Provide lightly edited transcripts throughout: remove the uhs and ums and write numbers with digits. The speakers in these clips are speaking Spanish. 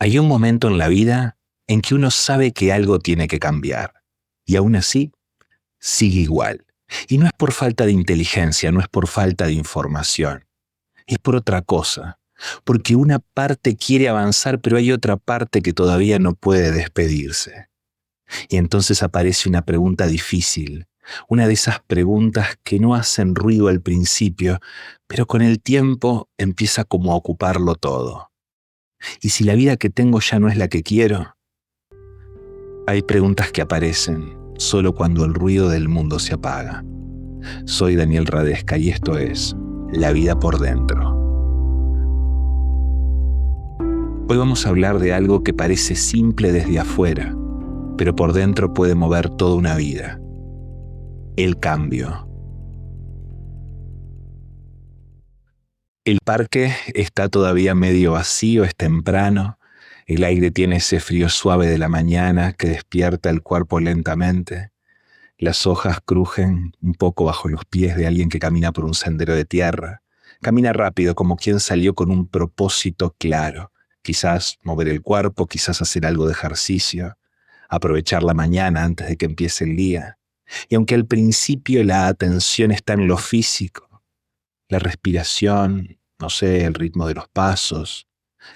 Hay un momento en la vida en que uno sabe que algo tiene que cambiar y aún así sigue igual. Y no es por falta de inteligencia, no es por falta de información, es por otra cosa. Porque una parte quiere avanzar, pero hay otra parte que todavía no puede despedirse. Y entonces aparece una pregunta difícil, una de esas preguntas que no hacen ruido al principio, pero con el tiempo empieza como a ocuparlo todo. ¿Y si la vida que tengo ya no es la que quiero? Hay preguntas que aparecen solo cuando el ruido del mundo se apaga. Soy Daniel Radesca y esto es La Vida por Dentro. Hoy vamos a hablar de algo que parece simple desde afuera, pero por dentro puede mover toda una vida. El cambio. El parque está todavía medio vacío, es temprano. El aire tiene ese frío suave de la mañana que despierta el cuerpo lentamente. Las hojas crujen un poco bajo los pies de alguien que camina por un sendero de tierra. Camina rápido, como quien salió con un propósito claro. Quizás mover el cuerpo, quizás hacer algo de ejercicio, aprovechar la mañana antes de que empiece el día. Y aunque al principio la atención está en lo físico, la respiración, no sé, el ritmo de los pasos,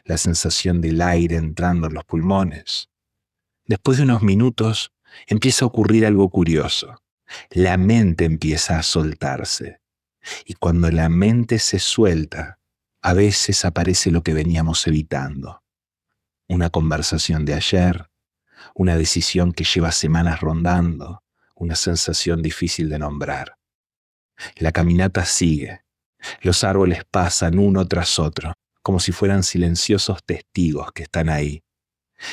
la sensación del aire entrando en los pulmones. Después de unos minutos empieza a ocurrir algo curioso. La mente empieza a soltarse. Y cuando la mente se suelta, a veces aparece lo que veníamos evitando. Una conversación de ayer, una decisión que lleva semanas rondando, una sensación difícil de nombrar. La caminata sigue. Los árboles pasan uno tras otro, como si fueran silenciosos testigos que están ahí.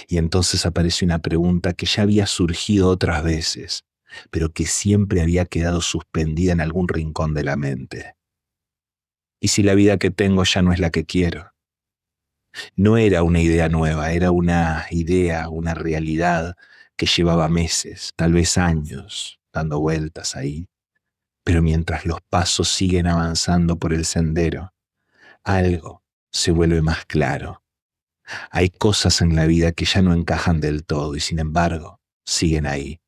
Y entonces aparece una pregunta que ya había surgido otras veces, pero que siempre había quedado suspendida en algún rincón de la mente. ¿Y si la vida que tengo ya no es la que quiero? No era una idea nueva, era una idea, una realidad que llevaba meses, tal vez años, dando vueltas ahí. Pero mientras los pasos siguen avanzando por el sendero, algo se vuelve más claro. Hay cosas en la vida que ya no encajan del todo y sin embargo siguen ahí.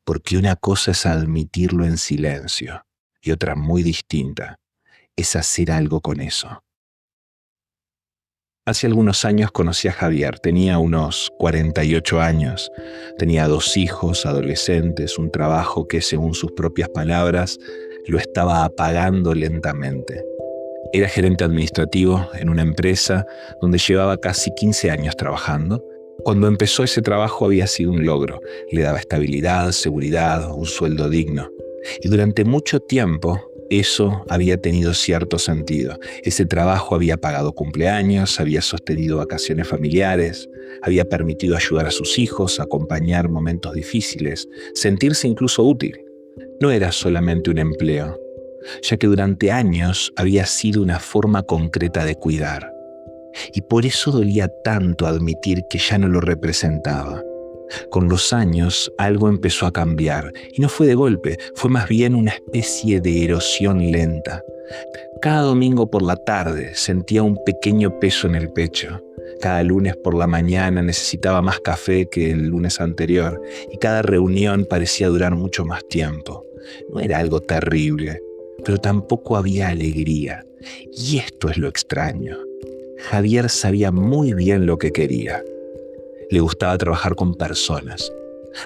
Porque una cosa es admitirlo en silencio y otra muy distinta es hacer algo con eso. Hace algunos años conocí a Javier, tenía unos 48 años, tenía 2 hijos, adolescentes, un trabajo que según sus propias palabras lo estaba apagando lentamente. Era gerente administrativo en una empresa donde llevaba casi 15 años trabajando. Cuando empezó ese trabajo había sido un logro, le daba estabilidad, seguridad, un sueldo digno. Y durante mucho tiempo eso había tenido cierto sentido. Ese trabajo había pagado cumpleaños, había sostenido vacaciones familiares, había permitido ayudar a sus hijos, acompañar momentos difíciles, sentirse incluso útil. No era solamente un empleo, ya que durante años había sido una forma concreta de cuidar. Y por eso dolía tanto admitir que ya no lo representaba. Con los años algo empezó a cambiar, y no fue de golpe, fue más bien una especie de erosión lenta. Cada domingo por la tarde sentía un pequeño peso en el pecho. Cada lunes por la mañana necesitaba más café que el lunes anterior, y cada reunión parecía durar mucho más tiempo. No era algo terrible, pero tampoco había alegría. Y esto es lo extraño. Javier sabía muy bien lo que quería. Le gustaba trabajar con personas.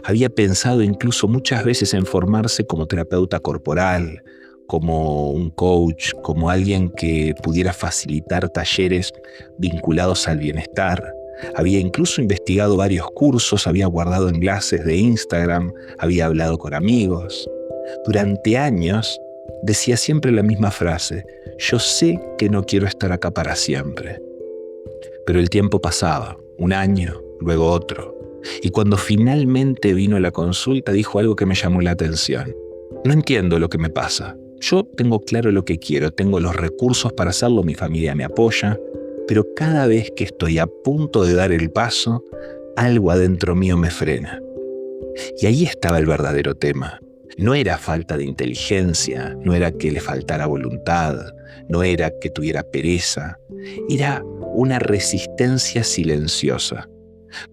Había pensado incluso muchas veces en formarse como terapeuta corporal, como un coach, como alguien que pudiera facilitar talleres vinculados al bienestar. Había incluso investigado varios cursos, había guardado enlaces de Instagram, había hablado con amigos. Durante años decía siempre la misma frase: yo sé que no quiero estar acá para siempre. Pero el tiempo pasaba, un año, luego otro. Y cuando finalmente vino a la consulta dijo algo que me llamó la atención. No entiendo lo que me pasa. Yo tengo claro lo que quiero, tengo los recursos para hacerlo, mi familia me apoya, pero cada vez que estoy a punto de dar el paso, algo adentro mío me frena. Y ahí estaba el verdadero tema. No era falta de inteligencia, no era que le faltara voluntad, no era que tuviera pereza, era una resistencia silenciosa,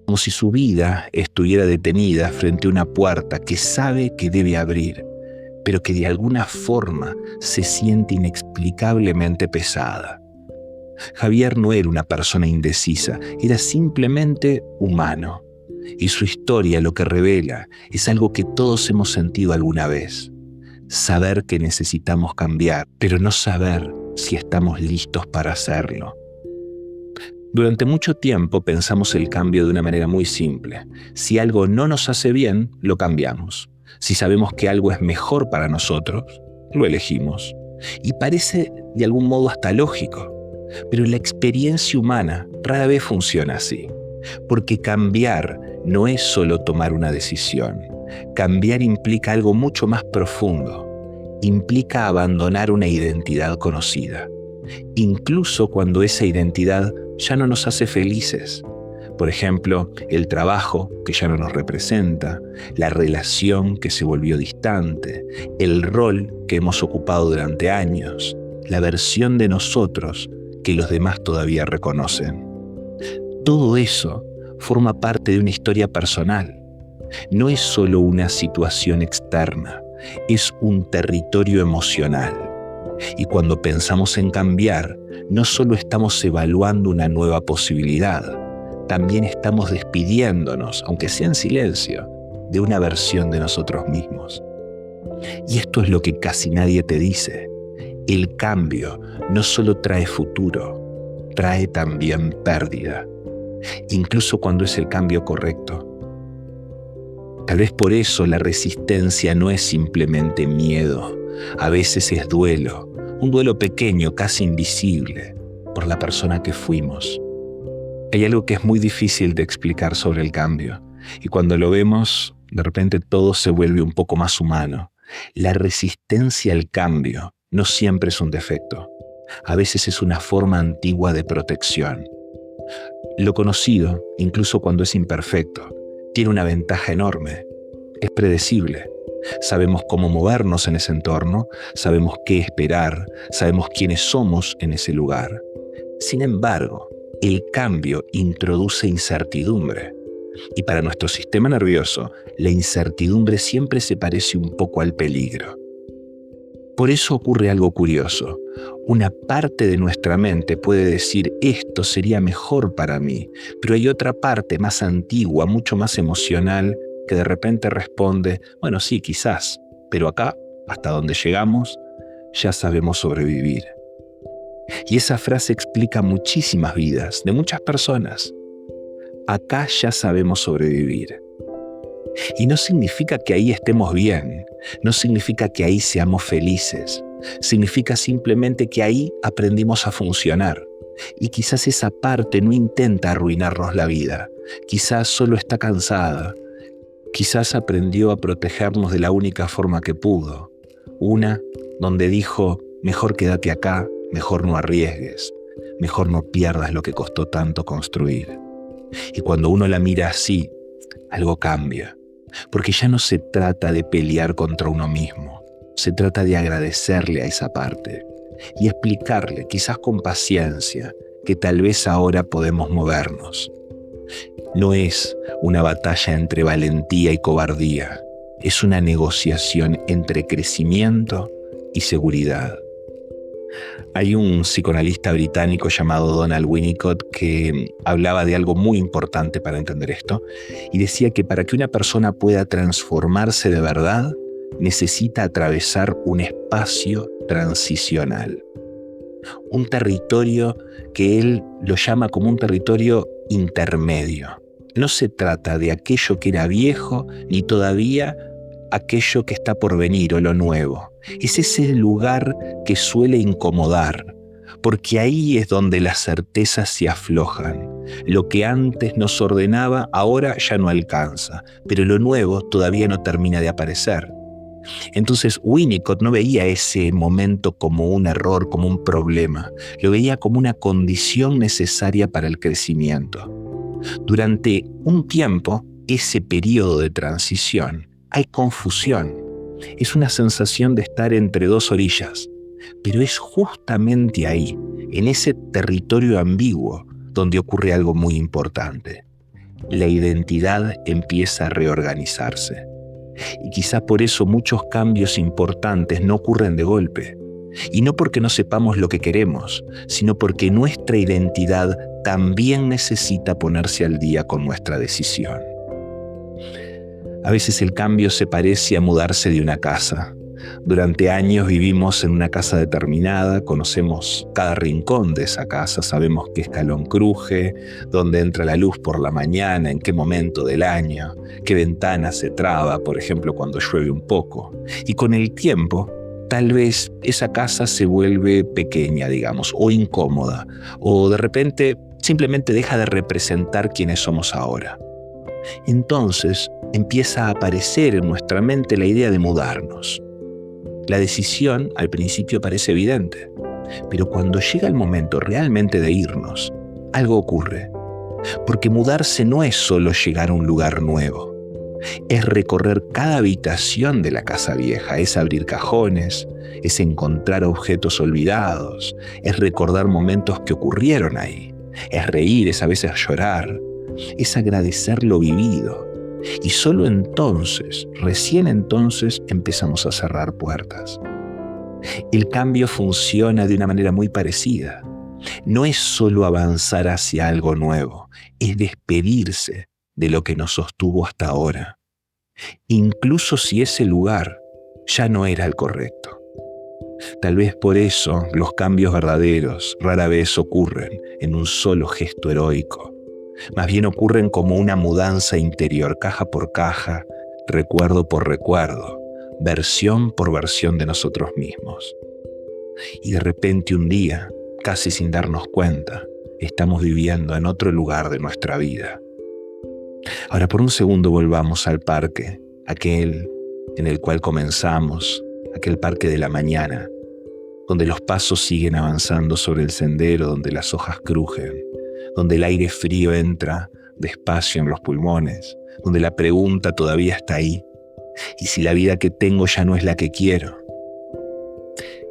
como si su vida estuviera detenida frente a una puerta que sabe que debe abrir, pero que de alguna forma se siente inexplicablemente pesada. Javier no era una persona indecisa, era simplemente humano. Y su historia lo que revela es algo que todos hemos sentido alguna vez. Saber que necesitamos cambiar, pero no saber si estamos listos para hacerlo. Durante mucho tiempo pensamos el cambio de una manera muy simple. Si algo no nos hace bien, lo cambiamos. Si sabemos que algo es mejor para nosotros, lo elegimos. Y parece de algún modo hasta lógico. Pero la experiencia humana rara vez funciona así. Porque cambiar no es solo tomar una decisión. Cambiar implica algo mucho más profundo. Implica abandonar una identidad conocida. Incluso cuando esa identidad ya no nos hace felices. Por ejemplo, el trabajo que ya no nos representa, la relación que se volvió distante, el rol que hemos ocupado durante años, la versión de nosotros que los demás todavía reconocen. Todo eso forma parte de una historia personal. No es solo una situación externa, es un territorio emocional. Y cuando pensamos en cambiar, no solo estamos evaluando una nueva posibilidad, también estamos despidiéndonos, aunque sea en silencio, de una versión de nosotros mismos. Y esto es lo que casi nadie te dice. El cambio no solo trae futuro, trae también pérdida, incluso cuando es el cambio correcto. Tal vez por eso la resistencia no es simplemente miedo, a veces es duelo, un duelo pequeño, casi invisible, por la persona que fuimos. Hay algo que es muy difícil de explicar sobre el cambio, y cuando lo vemos, de repente todo se vuelve un poco más humano. La resistencia al cambio no siempre es un defecto, a veces es una forma antigua de protección. Lo conocido, incluso cuando es imperfecto, tiene una ventaja enorme. Es predecible. Sabemos cómo movernos en ese entorno, sabemos qué esperar, sabemos quiénes somos en ese lugar. Sin embargo, el cambio introduce incertidumbre. Y para nuestro sistema nervioso, la incertidumbre siempre se parece un poco al peligro. Por eso ocurre algo curioso. Una parte de nuestra mente puede decir esto sería mejor para mí, pero hay otra parte más antigua, mucho más emocional, que de repente responde, bueno, sí, quizás, pero acá, hasta donde llegamos, ya sabemos sobrevivir. Y esa frase explica muchísimas vidas de muchas personas. Acá ya sabemos sobrevivir. Y no significa que ahí estemos bien, no significa que ahí seamos felices, significa simplemente que ahí aprendimos a funcionar. Y quizás esa parte no intenta arruinarnos la vida, quizás solo está cansada, quizás aprendió a protegernos de la única forma que pudo, una donde dijo, mejor quédate acá, mejor no arriesgues, mejor no pierdas lo que costó tanto construir. Y cuando uno la mira así, algo cambia, porque ya no se trata de pelear contra uno mismo, se trata de agradecerle a esa parte y explicarle, quizás con paciencia, que tal vez ahora podemos movernos. No es una batalla entre valentía y cobardía, es una negociación entre crecimiento y seguridad. Hay un psicoanalista británico llamado Donald Winnicott que hablaba de algo muy importante para entender esto y decía que para que una persona pueda transformarse de verdad necesita atravesar un espacio transicional, un territorio que él lo llama como un territorio intermedio. No se trata de aquello que era viejo ni todavía aquello que está por venir o lo nuevo. Es ese lugar que suele incomodar, porque ahí es donde las certezas se aflojan. Lo que antes nos ordenaba ahora ya no alcanza, pero lo nuevo todavía no termina de aparecer. Entonces Winnicott no veía ese momento como un error, como un problema, lo veía como una condición necesaria para el crecimiento. Durante un tiempo, ese periodo de transición, hay confusión. Es una sensación de estar entre dos orillas, pero es justamente ahí, en ese territorio ambiguo, donde ocurre algo muy importante. La identidad empieza a reorganizarse. Y quizá por eso muchos cambios importantes no ocurren de golpe. Y no porque no sepamos lo que queremos, sino porque nuestra identidad también necesita ponerse al día con nuestra decisión. A veces el cambio se parece a mudarse de una casa. Durante años vivimos en una casa determinada, conocemos cada rincón de esa casa, sabemos qué escalón cruje, dónde entra la luz por la mañana, en qué momento del año, qué ventana se traba, por ejemplo, cuando llueve un poco. Y con el tiempo, tal vez esa casa se vuelve pequeña, digamos, o incómoda, o de repente simplemente deja de representar quiénes somos ahora. Entonces empieza a aparecer en nuestra mente la idea de mudarnos. La decisión al principio parece evidente, pero cuando llega el momento realmente de irnos, algo ocurre. Porque mudarse no es solo llegar a un lugar nuevo, es recorrer cada habitación de la casa vieja, es abrir cajones, es encontrar objetos olvidados, es recordar momentos que ocurrieron ahí, es reír, es a veces llorar, es agradecer lo vivido. Y solo entonces, recién entonces, empezamos a cerrar puertas. El cambio funciona de una manera muy parecida. No es solo avanzar hacia algo nuevo, es despedirse de lo que nos sostuvo hasta ahora, incluso si ese lugar ya no era el correcto. Tal vez por eso los cambios verdaderos rara vez ocurren en un solo gesto heroico. Más bien ocurren como una mudanza interior, caja por caja, recuerdo por recuerdo, versión por versión de nosotros mismos. Y de repente un día, casi sin darnos cuenta, estamos viviendo en otro lugar de nuestra vida. Ahora por un segundo volvamos al parque, aquel en el cual comenzamos, aquel parque de la mañana, donde los pasos siguen avanzando sobre el sendero, donde las hojas crujen, donde el aire frío entra despacio en los pulmones, donde la pregunta todavía está ahí. ¿Y si la vida que tengo ya no es la que quiero?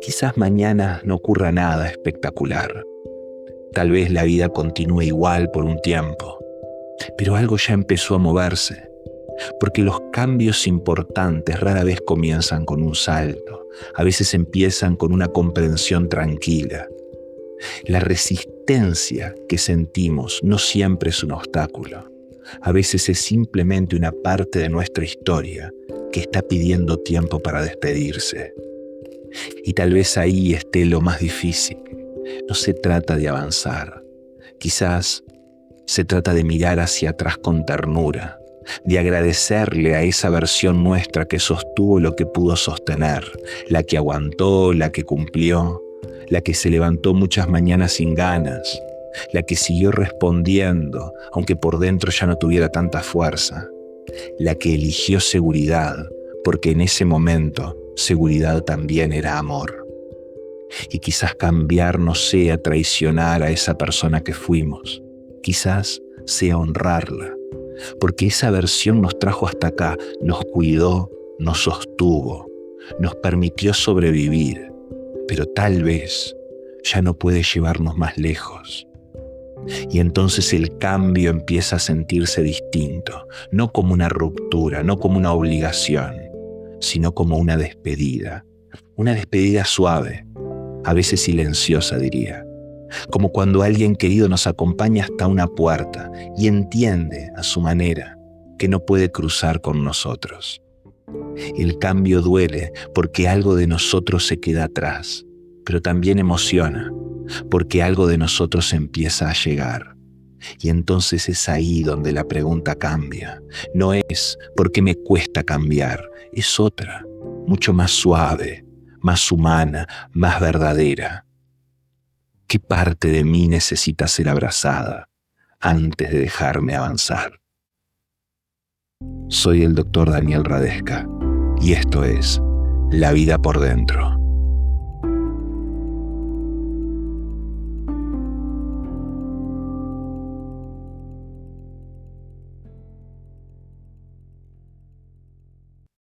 Quizás mañana no ocurra nada espectacular. Tal vez la vida continúe igual por un tiempo. Pero algo ya empezó a moverse, porque los cambios importantes rara vez comienzan con un salto. A veces empiezan con una comprensión tranquila. La resistencia que sentimos no siempre es un obstáculo. A veces es simplemente una parte de nuestra historia que está pidiendo tiempo para despedirse. Y tal vez ahí esté lo más difícil. No se trata de avanzar. Quizás se trata de mirar hacia atrás con ternura, de agradecerle a esa versión nuestra que sostuvo lo que pudo sostener, la que aguantó, la que cumplió, la que se levantó muchas mañanas sin ganas, la que siguió respondiendo, aunque por dentro ya no tuviera tanta fuerza, la que eligió seguridad, porque en ese momento seguridad también era amor. Y quizás cambiar no sea traicionar a esa persona que fuimos, quizás sea honrarla, porque esa versión nos trajo hasta acá, nos cuidó, nos sostuvo, nos permitió sobrevivir, pero tal vez ya no puede llevarnos más lejos. Y entonces el cambio empieza a sentirse distinto, no como una ruptura, no como una obligación, sino como una despedida suave, a veces silenciosa diría, como cuando alguien querido nos acompaña hasta una puerta y entiende a su manera que no puede cruzar con nosotros. El cambio duele porque algo de nosotros se queda atrás, pero también emociona porque algo de nosotros empieza a llegar. Y entonces es ahí donde la pregunta cambia. No es ¿por qué me cuesta cambiar? Es otra, mucho más suave, más humana, más verdadera. ¿Qué parte de mí necesita ser abrazada antes de dejarme avanzar? Soy el Dr. Daniel Radesca y esto es La Vida por Dentro.